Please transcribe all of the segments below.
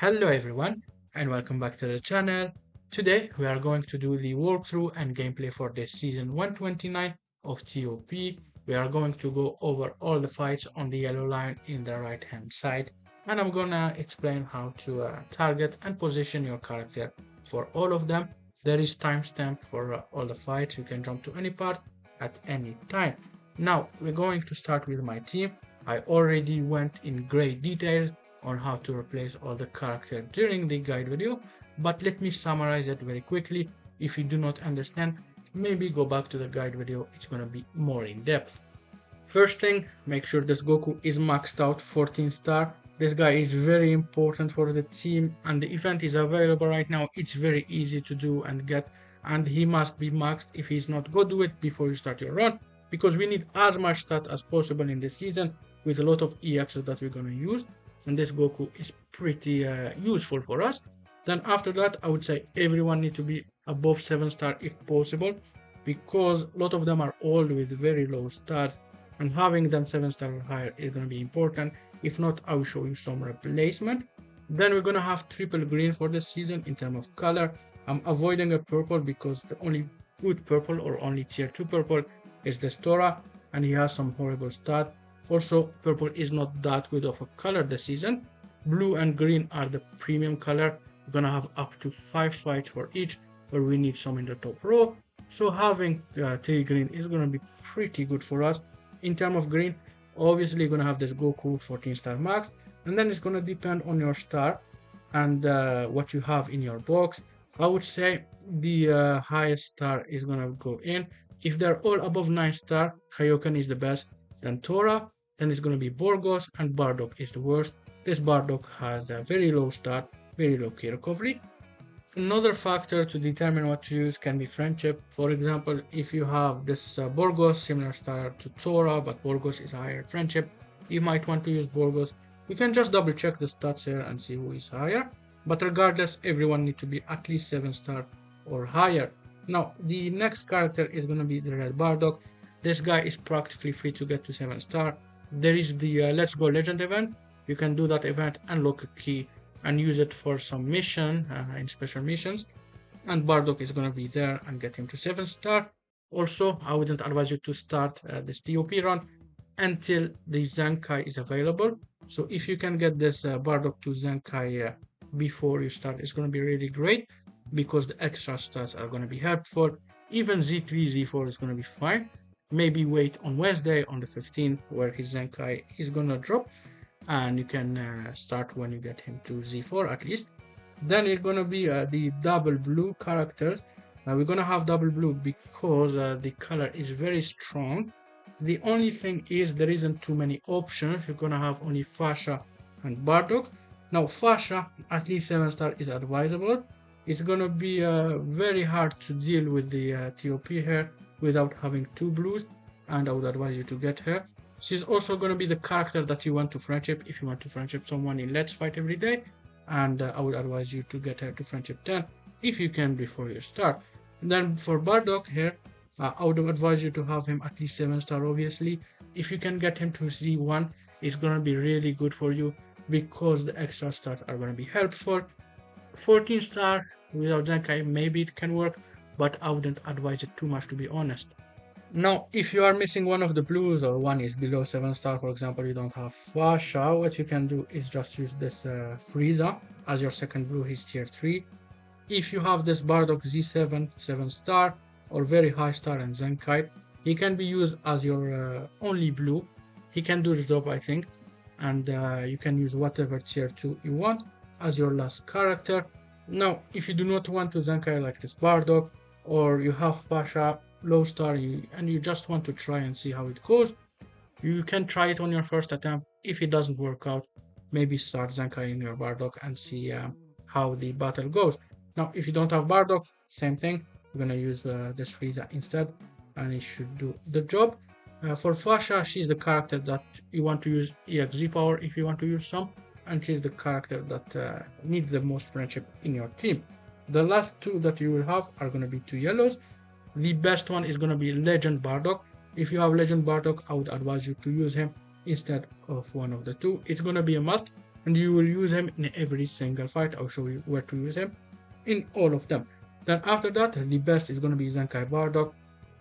Hello everyone and welcome back to the channel. Today we are going to do the walkthrough and gameplay for the season 129 of TOP. We are going to go over all the fights on the yellow line in the right hand side, and I'm gonna explain how to target and position your character for all of them. There is timestamp for all the fights. You can jump to any part at any time. Now we're going to start with my team. I already went in great details on how to replace all the characters during the guide video, but let me summarize it very quickly. If you do not understand, maybe go back to the guide video, it's gonna be more in depth. First thing, make sure this Goku is maxed out 14 star. This guy is very important for the team and the event is available right now. It's very easy to do and get, and he must be maxed. If he's not, go do it before you start your run, because we need as much stat as possible in this season with a lot of EXs that we're gonna use, and this Goku is pretty useful for us. Then after that, I would say everyone need to be above 7 star if possible, because a lot of them are old with very low stats, and having them 7 star or higher is going to be important. If not, I will show you some replacement. Then we're going to have triple green for this season in terms of color. I'm avoiding a purple because the only good purple or only tier 2 purple is the Stora, and he has some horrible stat. Also, purple is not that good of a color this season. Blue and green are the premium color. We're gonna have up to 5 fights for each, where we need some in the top row. So having 3 green is gonna be pretty good for us. In terms of green, obviously you're gonna have this Goku 14 star max, and then it's gonna depend on your star and what you have in your box. I would say the highest star is gonna go in. If they're all above 9 star, Kaioken is the best, then Tora, then it's gonna be Borgos, and Bardock is the worst. This Bardock has a very low stat, very low key recovery. Another factor to determine what to use can be friendship. For example, if you have this Borgos similar style to Tora, but Borgos is a higher friendship, you might want to use Borgos. You can just double check the stats here and see who is higher. But regardless, everyone needs to be at least 7 star or higher. Now, the next character is going to be the Red Bardock. This guy is practically free to get to 7 star. There is the Let's Go Legend event. You can do that event, unlock a key, and use it for some mission in special missions, and Bardock is gonna be there and get him to 7 star. Also, I wouldn't advise you to start this TOP run until the Zenkai is available. So if you can get this Bardock to Zenkai before you start, it's gonna be really great, because the extra stats are gonna be helpful. Even Z3, Z4 is gonna be fine. Maybe wait on Wednesday on the 15th, where his Zenkai is gonna drop, and you can start when you get him to Z4 at least. Then it's gonna be the double blue characters. We're gonna have double blue because the color is very strong. The only thing is there isn't too many options. You're gonna have only Fasha and Bardock. Now Fasha at least 7 star is advisable. It's gonna be very hard to deal with the TOP here without having 2 blues, and I would advise you to get her. She's also going to be the character that you want to friendship if you want to friendship someone in Let's Fight every day, and I would advise you to get her to friendship 10 if you can before you start. And then for Bardock here, I would advise you to have him at least 7 star obviously. If you can get him to Z1, it's going to be really good for you because the extra stars are going to be helpful. 14 star without Zenkai, maybe it can work, but I wouldn't advise it too much, to be honest. Now, if you are missing one of the blues or one is below 7 star, for example, you don't have Fasha, what you can do is just use this Frieza as your second blue, he's tier 3. If you have this Bardock Z7, 7 star, or very high star and Zenkai, he can be used as your only blue. He can do the job, I think, and you can use whatever tier 2 you want as your last character. Now, if you do not want to Zenkai like this Bardock, or you have Fasha low star and you just want to try and see how it goes, you can try it on your first attempt. If it doesn't work out, maybe start Zenkai in your Bardock and see how the battle goes. Now, if you don't have Bardock, same thing. You're gonna use this Frieza instead, and it should do the job. For Fasha, she's the character that you want to use EXZ power if you want to use some, and she's the character that needs the most friendship in your team. The last 2 that you will have are gonna be 2 yellows. The best one is going to be Legend Bardock. If you have Legend Bardock, I would advise you to use him instead of one of the 2. It's going to be a must. and you will use him in every single fight. I'll show you where to use him in all of them. Then after that, the best is going to be Zenkai Bardock.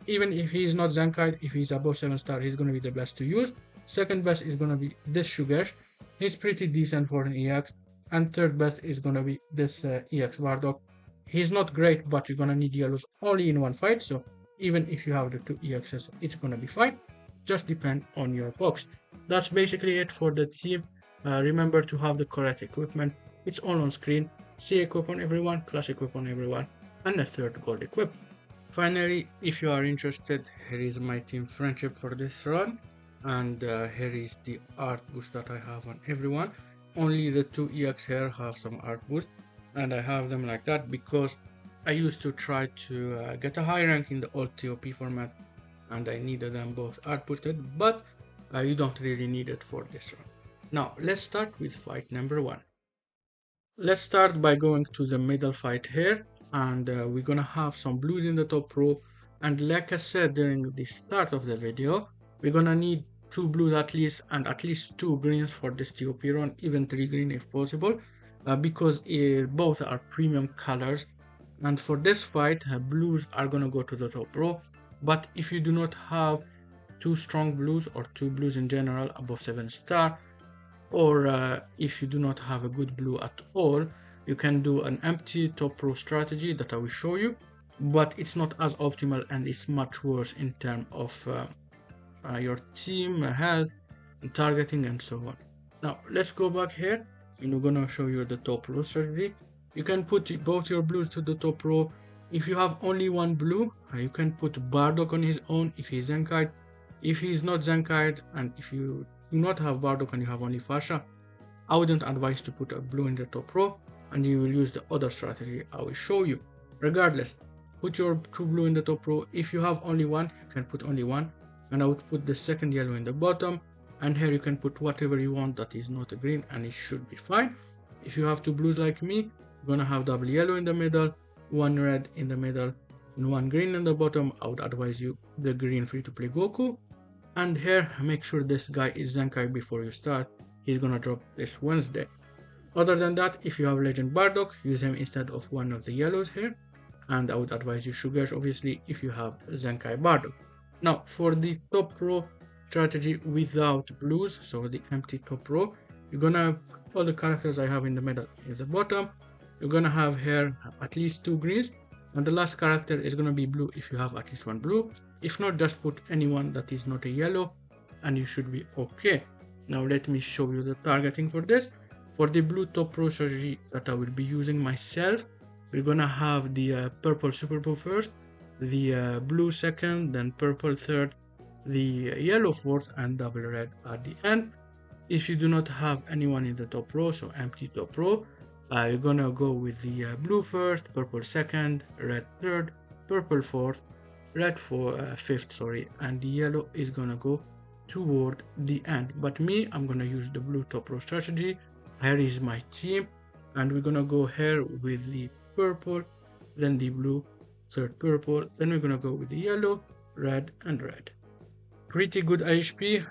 Even if he's not Zenkai, if he's above 7 star, he's going to be the best to use. Second best is going to be this Shugesh. He's pretty decent for an EX. And third best is going to be this EX Bardock. He's not great, but you're going to need yellows only in one fight. So even if you have the two EXs, it's going to be fine. Just depend on your box. That's basically it for the team. Remember to have the correct equipment. It's all on screen. C equip on everyone, class equip on everyone, and a third gold equip. Finally, if you are interested, here is my team friendship for this run, and here is the art boost that I have on everyone. Only the two EX here have some art boost, and I have them like that because I used to try to get a high rank in the old TOP format, and I needed them both art boosted, but you don't really need it for this run. Now let's start with fight number 1. Let's start by going to the middle fight here, and we're gonna have some blues in the top row, and like I said during the start of the video, we're gonna need 2 blues at least, and at least 2 greens for this TOP run, even 3 green if possible, because both are premium colors. And for this fight, blues are gonna go to the top row, but if you do not have 2 strong blues or 2 blues in general above 7 star, or if you do not have a good blue at all, you can do an empty top row strategy that I will show you, but it's not as optimal and it's much worse in terms of your team health and targeting and so on. Now let's go back here, and we're gonna show you the top row strategy. You can put both your blues to the top row. If you have only one blue, you can put Bardock on his own if he's Zenkai'd. If he's not Zenkai'd, and if you do not have Bardock and you have only Fasha, I wouldn't advise to put a blue in the top row, and you will use the other strategy I will show you. Regardless, put your 2 blue in the top row. If you have only one, you can put only one, and I would put the second yellow in the bottom, and here you can put whatever you want that is not a green, and it should be fine. If you have 2 blues like me, you're gonna have double yellow in the middle, 1 red in the middle, and 1 green in the bottom. I would advise you the green free to play Goku. And here, make sure this guy is Zenkai before you start. He's gonna drop this Wednesday. Other than that, if you have Legend Bardock, use him instead of one of the yellows here. And I would advise you Shugesh, obviously, if you have Zenkai Bardock. Now, for the top row strategy without blues, so the empty top row, you're gonna put all the characters I have in the middle in the bottom. You're gonna have here at least 2 greens, and the last character is gonna be blue if you have at least 1 blue. If not, just put anyone that is not a yellow and you should be okay. Now let me show you the targeting for this. For the blue top row strategy that I will be using myself, we're gonna have the purple super blue first, the blue second, then purple third, the yellow fourth, and double red at the end. If you do not have anyone in the top row, so empty top row, you're gonna go with the blue first, purple second, red third, purple fourth, red for fifth, sorry, and the yellow is gonna go toward the end. But me, I'm gonna use the blue top row strategy. Here is my team, and we're gonna go here with the purple, then the blue, third purple, then we're gonna go with the yellow, red, and red. Pretty good HP.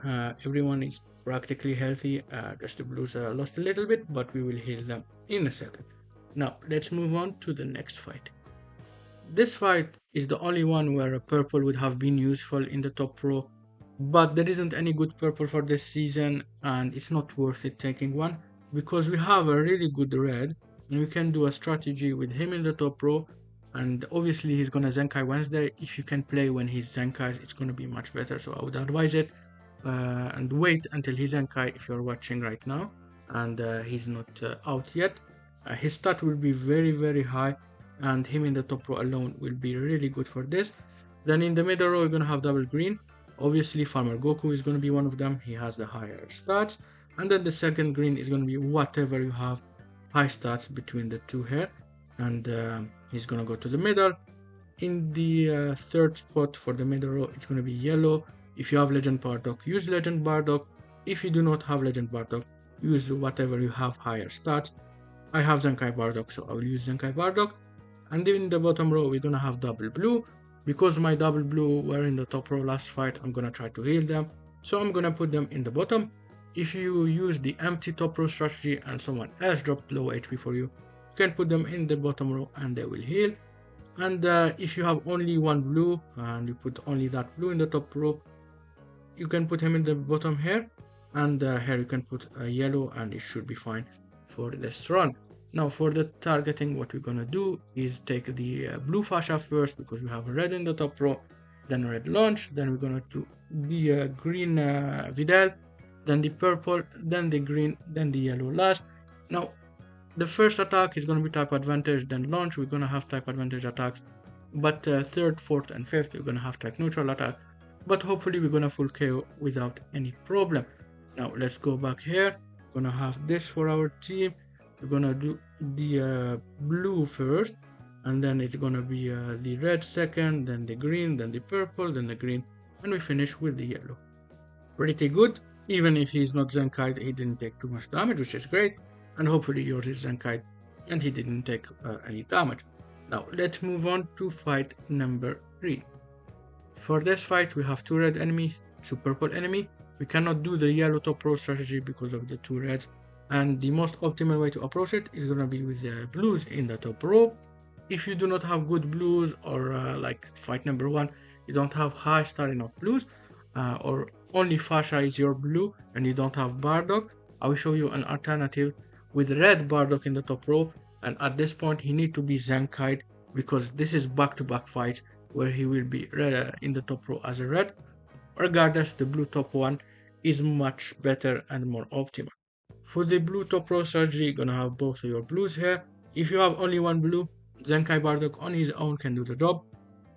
Everyone is practically healthy. Just the blues lost a little bit, but we will heal them in a second. Now let's move on to the next fight. This fight is the only one where a purple would have been useful in the top row, but there isn't any good purple for this season, and it's not worth it taking one because we have a really good red, and we can do a strategy with him in the top row. And obviously he's gonna Zenkai Wednesday. If you can play when he's Zenkai, it's gonna be much better, so I would advise it. And wait until he's Zenkai if you're watching right now and he's not out yet. His stat will be very high, and him in the top row alone will be really good for this. Then in the middle row, you're gonna have double green. Obviously Farmer Goku is gonna be one of them. He has the higher stats. And then the second green is gonna be whatever you have high stats between the two here. And he's gonna go to the middle. In the third spot for the middle row, it's gonna be yellow. If you have Legend Bardock, use Legend Bardock. If you do not have Legend Bardock, use whatever you have higher stats. I have Zenkai Bardock, so I will use Zenkai Bardock. And then in the bottom row, we're gonna have double blue. Because my double blue were in the top row last fight, I'm gonna try to heal them. So I'm gonna put them in the bottom. if you use the empty top row strategy and someone else dropped low HP for you, you can put them in the bottom row and they will heal. And if you have only one blue and you put only that blue in the top row, you can put him in the bottom here, and here you can put a yellow and it should be fine for this run. Now for the targeting, what we're gonna do is take the blue fascia first because we have red in the top row, then red launch, then we're gonna do the green Vidal, then the purple, then the green, then the yellow last. Now the first attack is gonna be type advantage, then launch, we're gonna have type advantage attacks, but third, fourth, and fifth, we're gonna have type neutral attack. But hopefully we're gonna full KO without any problem. Now let's go back here. We're gonna have this for our team. We're gonna do the blue first, and then it's gonna be the red second, then the green, then the purple, then the green, and we finish with the yellow. Pretty good. Even if he's not Zenkite, he didn't take too much damage, which is great. And hopefully yours is Zenkite and he didn't take any damage. Now let's move on to fight number 3. For this fight we have 2 red enemy, 2 purple enemy. We cannot do the yellow top row strategy because of the 2 reds, and the most optimal way to approach it is gonna be with the blues in the top row. If you do not have good blues, or like fight number 1, you don't have high starting of blues, or only Fascia is your blue and you don't have Bardock, I will show you an alternative with red Bardock in the top row, and at this point he need to be Zenkite because this is back-to-back fights where he will be red in the top row as a red. Regardless, the blue top one is much better and more optimal. For the blue top row strategy, you're gonna have both of your blues here. If you have only one blue, Zenkai Bardock on his own can do the job.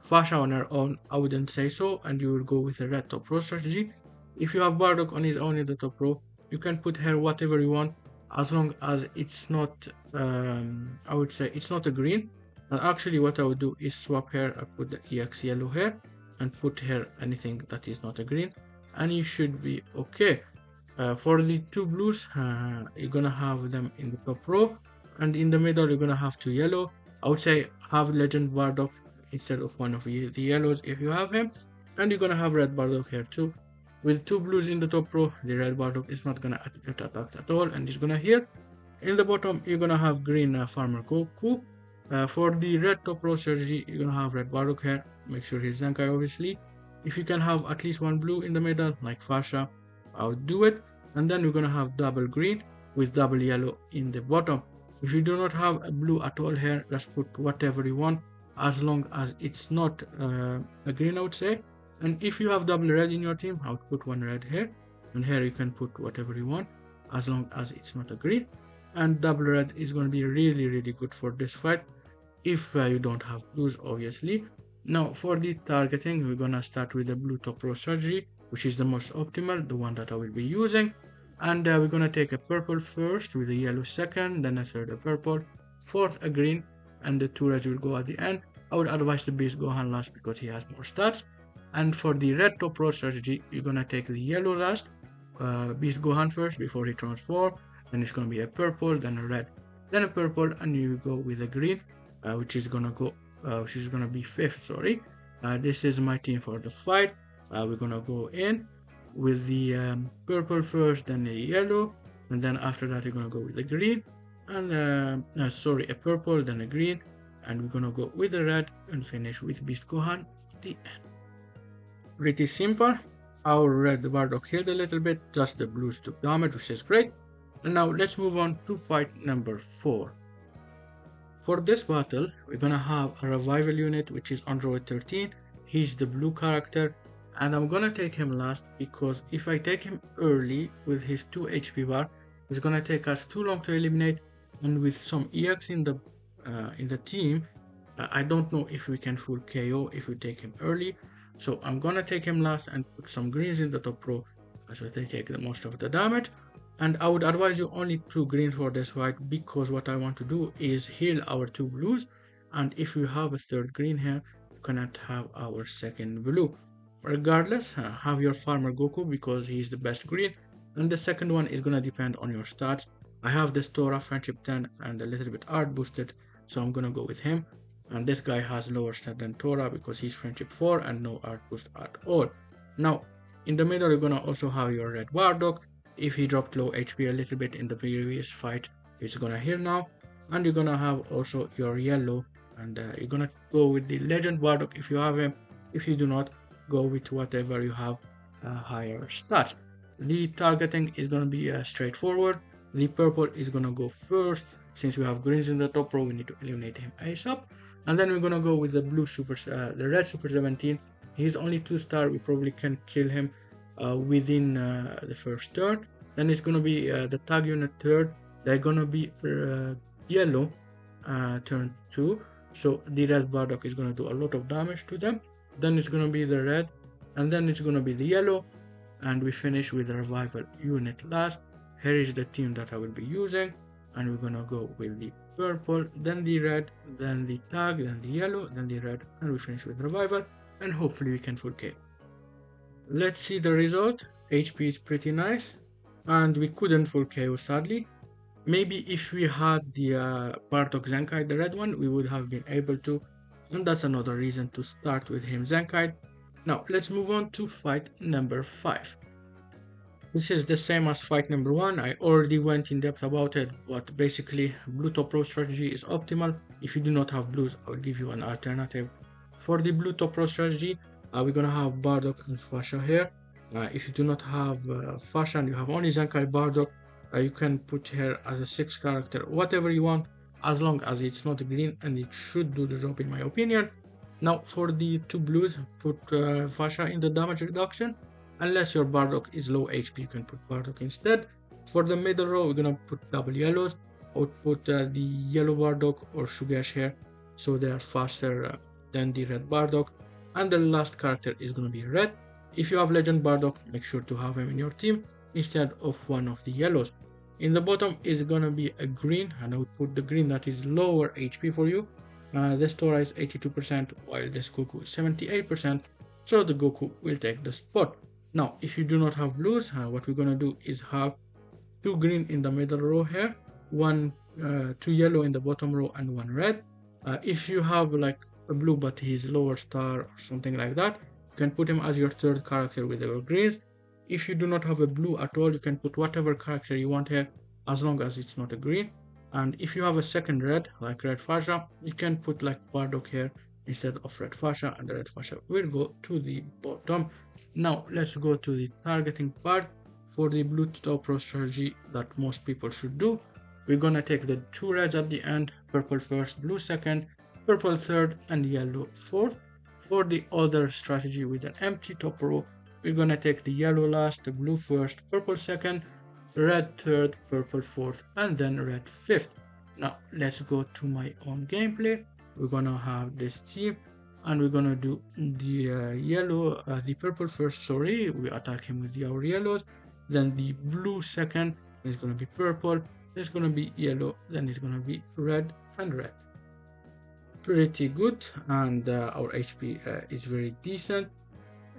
Fascia on her own, I wouldn't say so, and you will go with the red top row strategy. If you have Bardock on his own in the top row, you can put here whatever you want, as long as it's not, I would say it's not a green. And actually what I would do is swap here, I put the EX yellow here, and put here anything that is not a green, and you should be okay. For the 2 blues, you're gonna have them in the top row, and in the middle you're gonna have 2 yellow. I would say have Legend Bardock instead of one of the yellows if you have him, and you're gonna have red Bardock here too. With 2 blues in the top row, the red Bardock is not gonna get attacked at all and is gonna heal. In the bottom you're gonna have green Farmer Goku. For the red top row strategy, you're gonna have red Bardock here. Make sure he's Zenkai obviously. If you can have at least one blue in the middle like Fascia, I would do it. And then we're gonna have double green with double yellow in the bottom. If you do not have a blue at all here, just put whatever you want, as long as it's not a green, I would say. And if you have double red in your team, I would put one red here, and here you can put whatever you want, as long as it's not a green. And double red is going to be really good for this fight, if you don't have blues obviously. Now for the targeting, we're gonna start with the blue top row strategy, which is the most optimal, the one that I will be using. And we're gonna take a purple first, with a yellow second, then a third a purple, fourth a green, and the 2 reds will go at the end. I would advise the Beast Gohan last because he has more stats. And for the red top row strategy, you're gonna take the yellow last, Beast Gohan first before he transforms, then it's gonna be a purple, then a red, then a purple, and you go with a green, which is gonna be 5th, sorry. This is my team for the fight. We're gonna go in with the purple first, then the yellow, and then after that you're gonna go with the green, and a purple, then a green, and we're gonna go with the red and finish with Beast Gohan at the end. Pretty simple. Our red Bardock healed a little bit, just the blues took damage, which is great. And now let's move on to fight number 4. For this battle, we're gonna have a revival unit, which is Android 13. He's the blue character, and I'm gonna take him last because if I take him early with his 2 HP bar, it's gonna take us too long to eliminate, and with some EX in the team, I don't know if we can full KO if we take him early. So I'm gonna take him last and put some greens in the top row so they take the most of the damage. And I would advise you only 2 greens for this fight, because what I want to do is heal our 2 blues, and if you have a 3rd green here, you cannot have our 2nd blue. Regardless, have your Farmer Goku because he's the best green, and the 2nd one is gonna depend on your stats. I have this Tora Friendship 10 and a little bit art boosted, so I'm gonna go with him. And this guy has lower stat than Tora because he's Friendship 4 and no art boost at all. Now in the middle you're gonna also have your red Bardock. if he dropped low HP a little bit in the previous fight, he's gonna heal now. And you're gonna have also your yellow, and you're gonna go with the Legend Bardock if you have him. If you do not, go with whatever you have higher stats. The targeting is gonna be straightforward. The purple is gonna go first. Since we have greens in the top row, we need to eliminate him ASAP. And then we're gonna go with the blue super, the red super 17. He's only 2-star. We probably can kill him within the first turn. Then it's gonna be the tag unit third. They're gonna be yellow turn 2. So the red Bardock is gonna do a lot of damage to them. Then it's gonna be the red, and then it's gonna be the yellow, and we finish with the revival unit last. Here is the team that I will be using, and we're gonna go with the purple, then the red, then the tag, then the yellow, then the red, and we finish with revival, and hopefully we can full KO. Let's see the result. HP is pretty nice, and we couldn't full KO sadly. Maybe if we had the Bardock Zenkai, the red one, we would have been able to, and that's another reason to start with him Zenkai. Now let's move on to fight number 5. This is the same as fight number 1. I already went in depth about it, but basically blue top row strategy is optimal. If you do not have blues, I will give you an alternative. For the blue top row strategy, we're gonna have Bardock and Fasha here. If you do not have Fasha and you have only Zenkai Bardock, you can put here as a 6 character, whatever you want, as long as it's not green, and it should do the job in my opinion. Now for the 2 blues, put Fasha in the damage reduction. Unless your Bardock is low HP, you can put Bardock instead. For the middle row, we're gonna put double yellows. I would put the yellow Bardock or Shugesh here, so they are faster than the red Bardock. And the last character is gonna be red. If you have Legend Bardock, make sure to have him in your team instead of one of the yellows. In the bottom is gonna be a green, and I would put the green that is lower HP for you. This Tora is 82%, while this Goku is 78%, so the Goku will take the spot. Now, if you do not have blues, what we're gonna do is have 2 green in the middle row here, 2 yellow in the bottom row, and 1 red. If you have like a blue but he's lower star or something like that, you can put him as your 3rd character with your greens. If you do not have a blue at all, you can put whatever character you want here, as long as it's not a green. And if you have a 2nd red, like red Fasha, you can put like Bardock here instead of red Fasha, and the red Fasha will go to the bottom. Now let's go to the targeting part. For the blue top row strategy that most people should do, we're gonna take the 2 reds at the end, purple first, blue second, purple third, and yellow fourth. For the other strategy with an empty top row, we're gonna take the yellow last, the blue first, purple second, red third, purple fourth, and then red fifth. Now let's go to my own gameplay. We're gonna have this team, and we're gonna do the the purple first. Sorry, we attack him with our yellows. Then the blue second is gonna be purple. It's gonna be yellow. Then it's gonna be red and red. Pretty good, and our HP is very decent.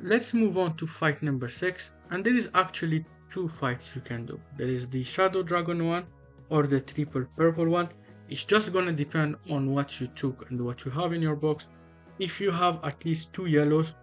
Let's move on to fight number 6, and there is actually 2 fights you can do. There is the Shadow Dragon one or the triple purple one. It's just gonna depend on what you took and what you have in your box. If you have at least 2 yellows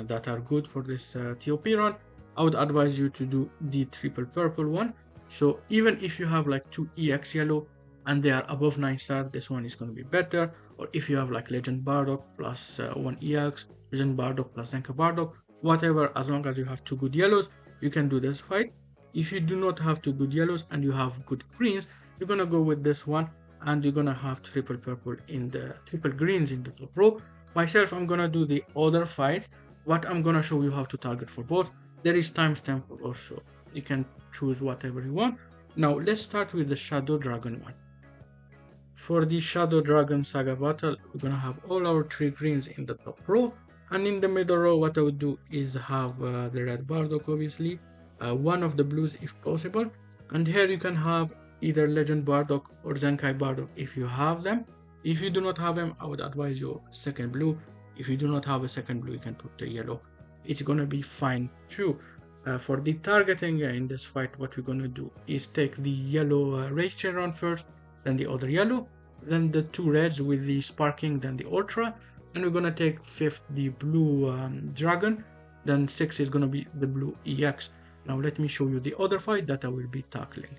that are good for this TOP run, I would advise you to do the triple purple one. So even if you have like 2 EX yellow and they are above 9-star, this one is gonna be better. Or if you have like Legend Bardock plus 1 EX, Legend Bardock plus Zenkai Bardock, whatever, as long as you have 2 good yellows, you can do this fight. If you do not have 2 good yellows and you have good greens, you're gonna go with this one, and you're gonna have triple purple in the triple greens in the top row. Myself, I'm gonna do the other fight, but I'm gonna show you how to target for both. There is timestamp for both, so you can choose whatever you want. Now let's start with the Shadow Dragon one. For the Shadow Dragon Saga Battle, we're gonna have all our 3 greens in the top row, and in the middle row what I would do is have the red Bardock, obviously, one of the blues if possible, and here you can have either Legend Bardock or Zenkai Bardock if you have them. If you do not have them, I would advise you 2nd blue. If you do not have a 2nd blue, you can put the yellow. It's gonna be fine too. For the targeting in this fight, what we're gonna do is take the yellow Rage Chain Run first, then the other yellow, then the 2 reds with the Sparking, then the Ultra, and we're gonna take 5th the blue Dragon, then 6 is gonna be the blue EX. Now let me show you the other fight that I will be tackling.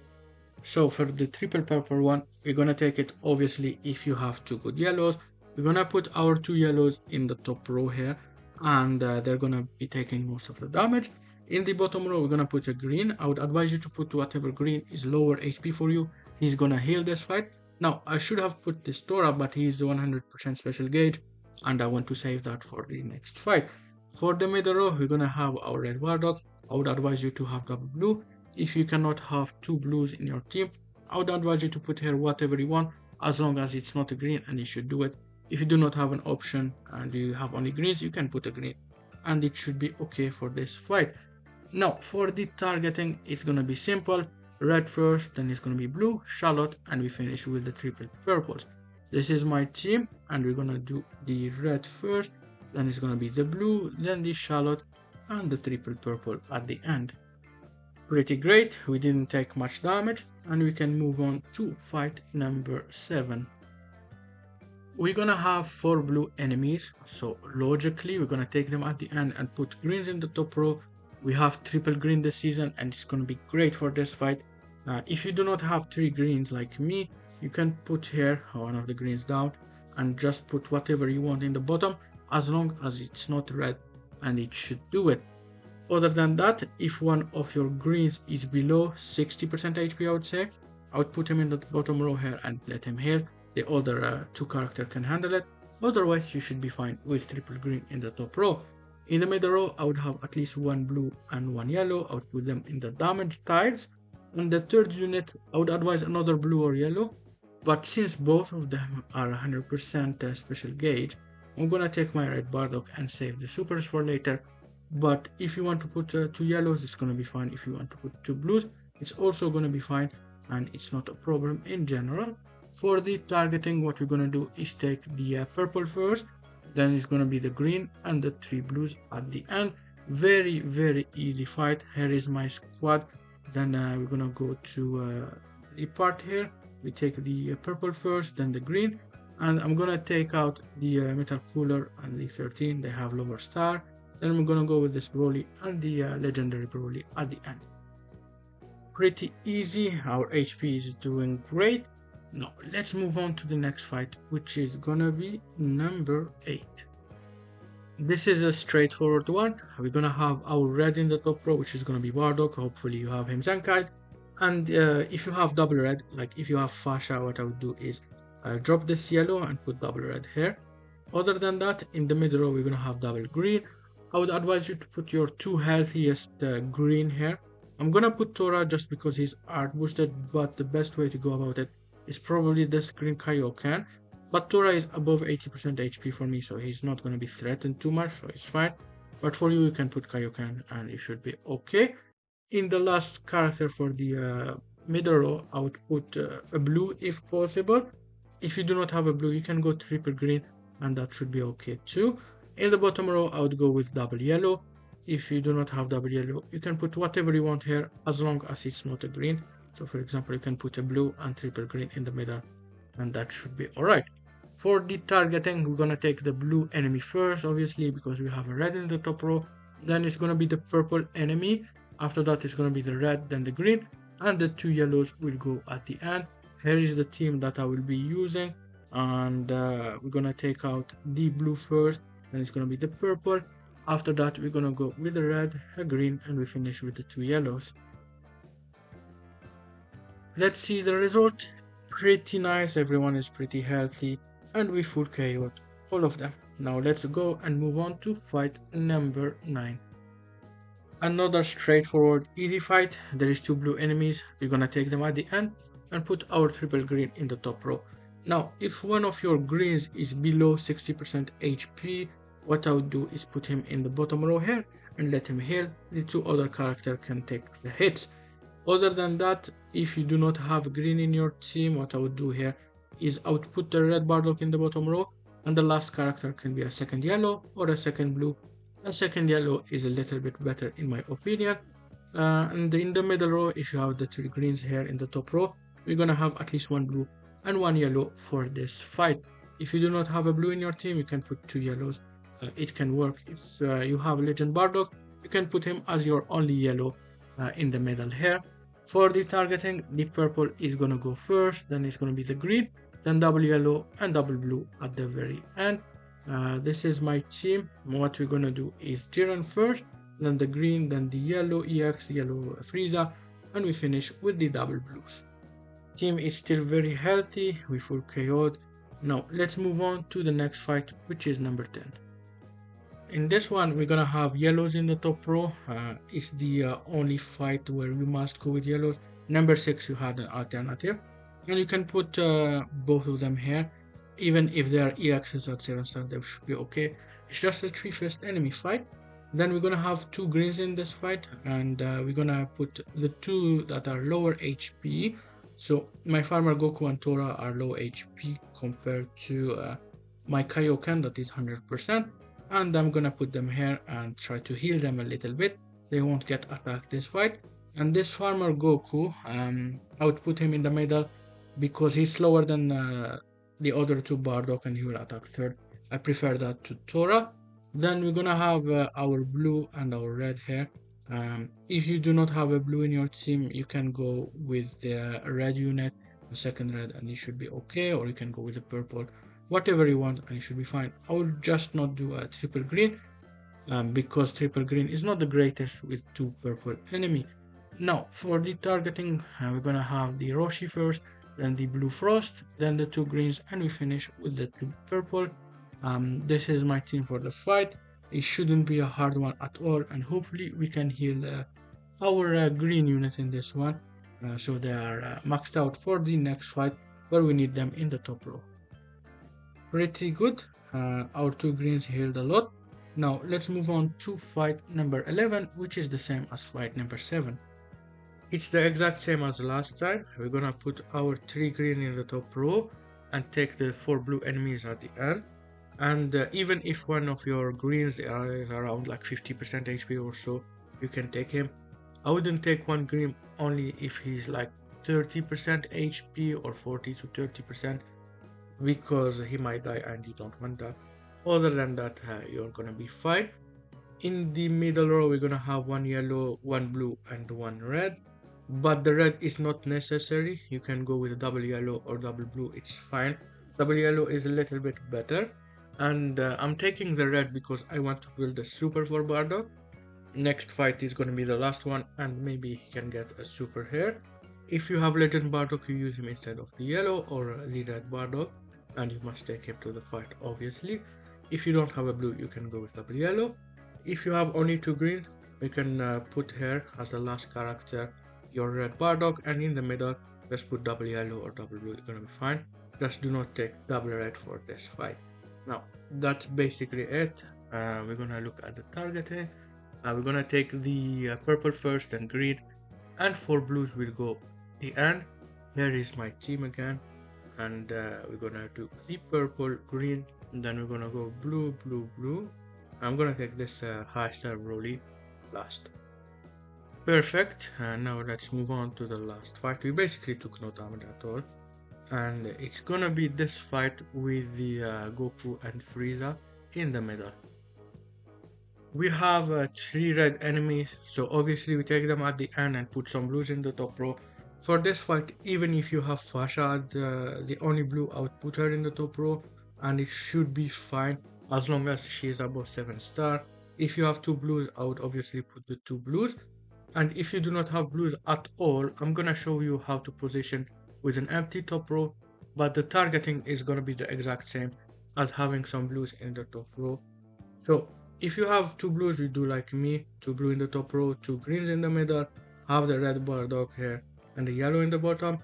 So for the triple purple one, we're gonna take it obviously if you have two good yellows. We're gonna put our two yellows in the top row here, and they're gonna be taking most of the damage. In the bottom row, we're gonna put a green. I would advise you to put whatever green is lower HP for you. He's gonna heal this fight. Now, I should have put this Tora, but he's 100% special gauge, and I want to save that for the next fight. For the middle row, we're gonna have our red Bardock. I would advise you to have double blue. If you cannot have two blues in your team, I would advise you to put here whatever you want, as long as it's not a green, and you should do it. If you do not have an option and you have only greens, you can put a green, and it should be okay for this fight. Now, for the targeting, it's gonna be simple. Red first, then it's gonna be blue, Charlotte, and we finish with the triple purples. This is my team, and we're gonna do the red first, then it's gonna be the blue, then the Charlotte, and the triple purple at the end. Pretty great, we didn't take much damage, and we can move on to fight number 7. We're gonna have 4 blue enemies, so logically we're gonna take them at the end and put greens in the top row. We have triple green this season, and it's gonna be great for this fight. If you do not have 3 greens like me, you can put here one of the greens down and just put whatever you want in the bottom, as long as it's not red, and it should do it. Other than that, if one of your greens is below 60% HP, I would say, I would put him in the bottom row here and let him heal. The other 2 characters can handle it. Otherwise, you should be fine with triple green in the top row. In the middle row, I would have at least 1 blue and 1 yellow. I would put them in the damage tiles. On the third unit, I would advise another blue or yellow. But since both of them are 100% special gauge, I'm gonna take my red Bardock and save the supers for later. But if you want to put 2 yellows, it's gonna be fine. If you want to put 2 blues, it's also gonna be fine, and it's not a problem in general. For the targeting, what we're gonna do is take the purple first, then it's gonna be the green and the 3 blues at the end. Very easy fight. Here is my squad. Then we're gonna go to the part here. We take the purple first, then the green, and I'm gonna take out the metal cooler and the 13. They have lower star. Then we're gonna go with this Broly and the legendary Broly at the end. Pretty easy. Our HP is doing great. Now let's move on to the next fight, which is gonna be number 8. This is a straightforward one. We're gonna have our red in the top row, which is gonna be Bardock. Hopefully you have him Zenkai. And if you have double red, like if you have Fasha, what I would do is drop this yellow and put double red here. Other than that, in the middle row, we're gonna have double green. I would advise you to put your 2 healthiest green here. I'm gonna put Tora just because he's art boosted, but the best way to go about it is probably this green Kaioken. But Tora is above 80% HP for me, so he's not gonna be threatened too much, so it's fine. But for you can put Kaioken and you should be okay. In the last character for the middle row, I would put a blue if possible. If you do not have a blue, you can go triple green, and that should be okay too. In the bottom row, I would go with double yellow. If you do not have double yellow, you can put whatever you want here, as long as it's not a green. So for example, you can put a blue and triple green in the middle, and that should be alright. For the targeting, we're gonna take the blue enemy first, obviously, because we have a red in the top row. Then it's gonna be the purple enemy. After that, it's gonna be the red, then the green, and the 2 yellows will go at the end. Here is the team that I will be using, and we're gonna take out the blue first, then it's gonna be the purple. After that, we're gonna go with the red, a green, and we finish with the 2 yellows. Let's see the result. Pretty nice, everyone is pretty healthy, and we full KO'd all of them. Now let's go and move on to fight number 9. Another straightforward easy fight. There is 2 blue enemies. We're gonna take them at the end and put our triple green in the top row. Now if one of your greens is below 60% HP, what I would do is put him in the bottom row here and let him heal. The 2 other characters can take the hits. Other than that, if you do not have green in your team, what I would do here is I would put the red Bardock in the bottom row, and the last character can be a second yellow or a second blue. A second yellow is a little bit better in my opinion. And in the middle row, if you have the 3 greens here in the top row, we're gonna have at least 1 blue and 1 yellow for this fight. If you do not have a blue in your team, you can put 2 yellows. It can work. If you have Legend Bardock, you can put him as your only yellow, in the middle here. For the targeting, the purple is gonna go first, then it's gonna be the green, then double yellow and double blue at the very end. This is my team. What we're gonna do is Jiren first, then the green, then the yellow EX, yellow Frieza, and we finish with the double blues. Team is still very healthy, we full KO'd. Now let's move on to the next fight, which is number 10. In this one, we're gonna have yellows in the top row. It's the only fight where you must go with yellows. Number 6, you had an alternative. And you can put both of them here. Even if they are EXs at 7 star, they should be okay. It's just a 3 first enemy fight. Then we're gonna have 2 greens in this fight. And we're gonna put the 2 that are lower HP. So my Farmer Goku and Tora are low HP compared to my Kaioken that is 100%. And I'm gonna put them here and try to heal them a little bit. They won't get attacked this fight. And this Farmer Goku, I would put him in the middle because he's slower than the other 2 Bardock and he will attack third. I prefer that to Tora. Then we're gonna have our blue and our red here. If you do not have a blue in your team, you can go with the red unit, the second red, and you should be okay, or you can go with the purple, whatever you want, and you should be fine. I will just not do a triple green because triple green is not the greatest with 2 purple enemy. Now for the targeting, we're gonna have the Roshi first, then the blue Frost, then the 2 greens, and we finish with the 2 purple. This is my team for the fight. It shouldn't be a hard one at all, and hopefully we can heal our green unit in this one, so they are maxed out for the next fight where we need them in the top row. Pretty good. Our 2 greens healed a lot. Now let's move on to fight number 11, which is the same as fight number 7. It's the exact same as last time. We're gonna put our 3 green in the top row and take the 4 blue enemies at the end. And even if one of your greens is around like 50% HP or so, you can take him. I wouldn't take one green only if he's like 30% HP or 40 to 30%, because he might die and you don't want that. Other than that, you're gonna be fine. In the middle row, we're gonna have 1 yellow, 1 blue, and 1 red. But the red is not necessary. You can go with double yellow or double blue, it's fine. Double yellow is a little bit better. And I'm taking the red because I want to build a super for Bardock. Next fight is gonna be the last one, and maybe he can get a super here. If you have Legend Bardock, you use him instead of the yellow or the red Bardock, and you must take him to the fight, obviously. If you don't have a blue, you can go with double yellow. If you have only 2 green, you can put here as the last character your red Bardock, and in the middle, just put double yellow or double blue, it's gonna be fine. Just do not take double red for this fight. Now, that's basically it. We're gonna look at the targeting. We're gonna take the purple first, then green, and 4 blues will go the end. Here is my team again, and we're gonna do the purple, green, and then we're gonna go blue, blue, blue. I'm gonna take this high star Broly last. Perfect. Now let's move on to the last fight. We basically took no damage at all. And it's gonna be this fight with the Goku and Frieza in the middle. We have 3 red enemies, so obviously we take them at the end and put some blues in the top row. For this fight, even if you have Fasha, the only blue, I would put her in the top row, and it should be fine as long as she is above 7 star. If you have 2 blues, I would obviously put the 2 blues. And if you do not have blues at all, I'm gonna show you how to position with an empty top row, but the targeting is gonna be the exact same as having some blues in the top row. So if you have 2 blues, you do like me, 2 blue in the top row, 2 greens in the middle, have the red Bardock here, and the yellow in the bottom.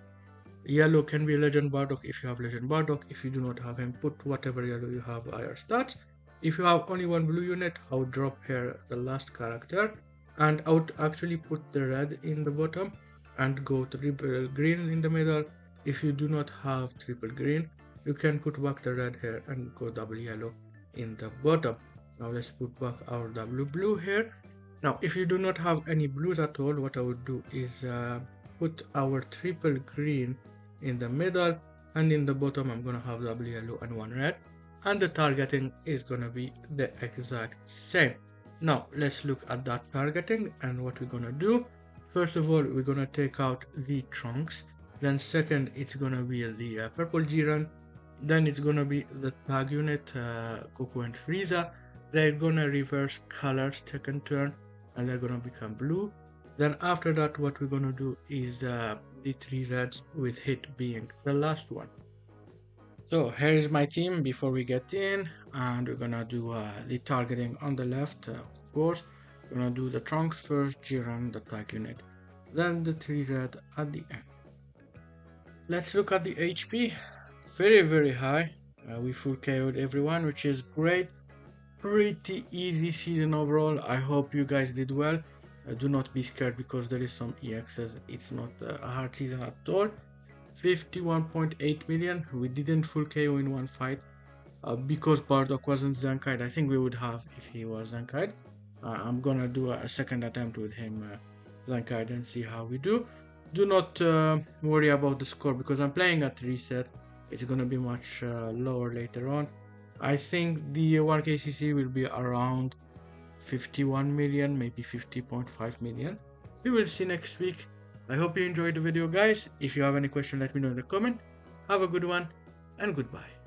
Yellow can be Legend Bardock if you have Legend Bardock. If you do not have him, put whatever yellow you have at your stats. If you have only 1 blue unit, I would drop here the last character, and I would actually put the red in the bottom and go triple green in the middle. If you do not have triple green, you can put back the red here and go double yellow in the bottom. Now let's put back our double blue here. Now if you do not have any blues at all, what I would do is put our triple green in the middle, and in the bottom I'm gonna have double yellow and 1 red, and the targeting is gonna be the exact same. Now let's look at that targeting and what we're gonna do. First of all, we're gonna take out the Trunks. Then second, it's gonna be the purple Jiren. Then it's gonna be the tag unit, Goku and Frieza. They're gonna reverse colors second turn, and they're gonna become blue. Then after that, what we're gonna do is the three reds, with Hit being the last one. So here is my team before we get in, and we're gonna do the targeting on the left, of course. We're gonna do the Trunks first, Jiren, the tag unit, then the three red at the end. Let's look at the HP. Very high. We full KO'd everyone, which is great. Pretty easy season overall. I hope you guys did well. Do not be scared because there is some EXs. It's not a hard season at all. 51.8 million. We didn't full KO in one fight because Bardock wasn't Zenkai. I think we would have if he was Zenkai. I'm gonna do a second attempt with him Zenkai and see how we do. Do not worry about the score because I'm playing at reset. It's gonna be much lower later on. I think the 1KCC will be around 51 million, maybe 50.5 million. We will see next week. I hope you enjoyed the video, guys. If you have any question, let me know in the comment. Have a good one and goodbye.